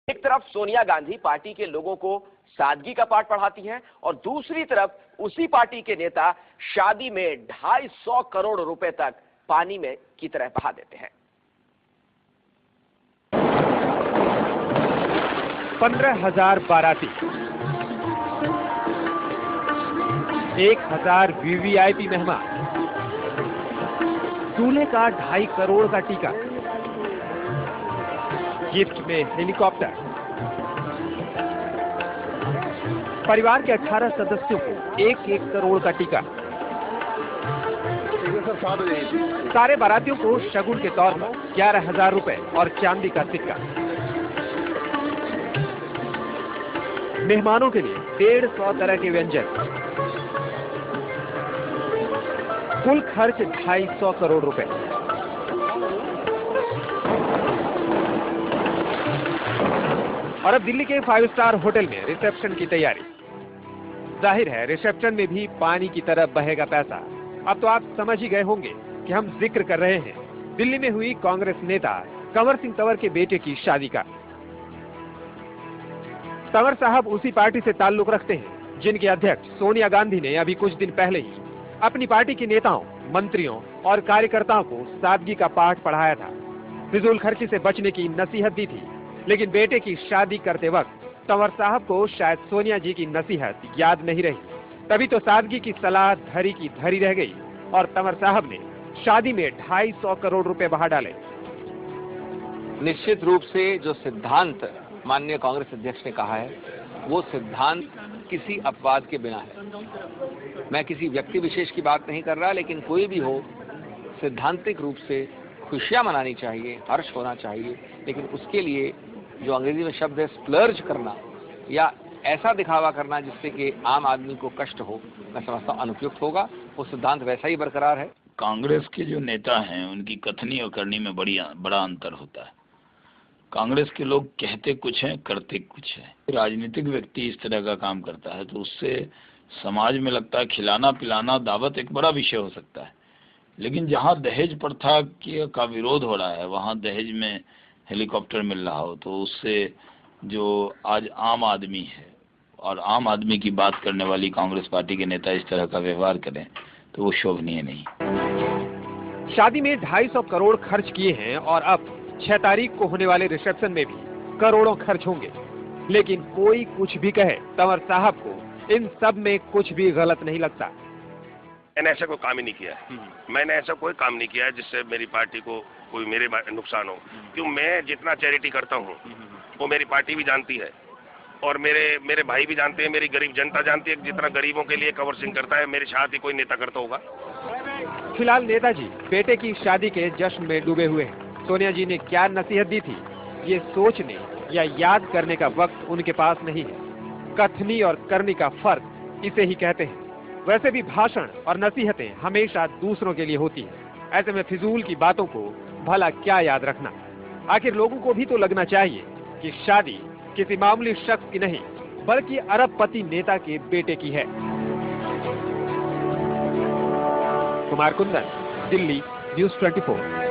एक तरफ सोनिया गांधी पार्टी के लोगों को सादगी का पाठ पढ़ाती हैं और दूसरी तरफ उसी पार्टी के नेता शादी में 250 करोड़ रुपए तक पानी में की तरह बहा देते हैं। 15,000 बाराती, 1,000 वीवीआईपी मेहमान, दूल्हे का 2.5 करोड़ का टीका, गिफ्ट में हेलीकॉप्टर, परिवार के 18 सदस्यों को 1-1 करोड़ का टीका, सारे बारातियों को शगुन के तौर पर 11,000 रुपए और चांदी का सिक्का। मेहमानों के लिए 150 तरह के व्यंजन। कुल खर्च 250 करोड़ रुपए। और अब दिल्ली के 5 स्टार होटल में रिसेप्शन की तैयारी। जाहिर है रिसेप्शन में भी पानी की तरह बहेगा पैसा। अब तो आप समझ ही गए होंगे कि हम जिक्र कर रहे हैं दिल्ली में हुई कांग्रेस नेता कंवर सिंह तंवर के बेटे की शादी का। तंवर साहब उसी पार्टी से ताल्लुक रखते हैं जिनके अध्यक्ष सोनिया गांधी ने अभी कुछ दिन पहले ही अपनी पार्टी के नेताओं, मंत्रियों और कार्यकर्ताओं को सादगी का पाठ पढ़ाया था, फिजूल खर्ची से बचने की नसीहत दी थी। लेकिन बेटे की शादी करते वक्त तंवर साहब को शायद सोनिया जी की नसीहत याद नहीं रही, तभी तो सादगी की सलाह धरी की धरी रह गई और तंवर साहब ने शादी में 250 करोड़ रुपए बहा डाले। निश्चित रूप से जो सिद्धांत माननीय कांग्रेस अध्यक्ष ने कहा है वो सिद्धांत किसी अपवाद के बिना है। मैं किसी व्यक्ति विशेष की बात नहीं कर रहा, लेकिन कोई भी हो सिद्धांतिक रूप से खुशियां मनानी चाहिए, हर्ष होना चाहिए, लेकिन उसके लिए जो अंग्रेजी में शब्द है स्प्लर्ज करना या ऐसा दिखावा करना जिससे कि आम आदमी को कष्ट हो, मैं समझता हूं अनुपयुक्त होगा। वो सिद्धांत वैसा ही बरकरार है। कांग्रेस के जो नेता हैं उनकी कथनी और करनी में बड़ा अंतर होता है। कांग्रेस के लोग कहते कुछ हैं, करते कुछ हैं। राजनीतिक व्यक्ति इस तरह का काम करता है तो उससे समाज में लगता है खिलाना पिलाना दावत एक बड़ा विषय हो सकता है, लेकिन जहाँ दहेज प्रथा का विरोध हो रहा है, वहाँ दहेज में हेलीकॉप्टर मिल रहा हो, तो उससे जो आज आम आदमी है और आम आदमी की बात करने वाली कांग्रेस पार्टी के नेता इस तरह का व्यवहार करें तो वो शोभनीय नहीं। शादी में 250 करोड़ खर्च किए हैं और अब 6 तारीख को होने वाले रिसेप्शन में भी करोड़ों खर्च होंगे। लेकिन कोई कुछ भी कहे, तंवर साहब को इन सब में कुछ भी गलत नहीं लगता। मैंने ऐसा कोई काम ही नहीं किया है। मैंने ऐसा कोई काम नहीं किया है जिससे मेरी पार्टी को कोई मेरे नुकसान हो, क्यों मैं जितना चैरिटी करता हूँ वो मेरी पार्टी भी जानती है और मेरे भाई भी जानते हैं, मेरी गरीब जनता जानती है। जितना गरीबों के लिए कंवर सिंह करता है मेरे साथ ही कोई नेता करता होगा। फिलहाल नेताजी बेटे की शादी के जश्न में डूबे हुए हैं। सोनिया जी ने क्या नसीहत दी थी ये सोचने या याद करने का वक्त उनके पास नहीं है। कथनी और करनी का फर्क इसे ही कहते हैं। वैसे भी भाषण और नसीहतें हमेशा दूसरों के लिए होती हैं। ऐसे में फिजूल की बातों को भला क्या याद रखना। आखिर लोगों को भी तो लगना चाहिए कि शादी किसी मामूली शख्स की नहीं बल्कि अरबपति नेता के बेटे की है। कुमार कुंदन, दिल्ली, न्यूज़ 24।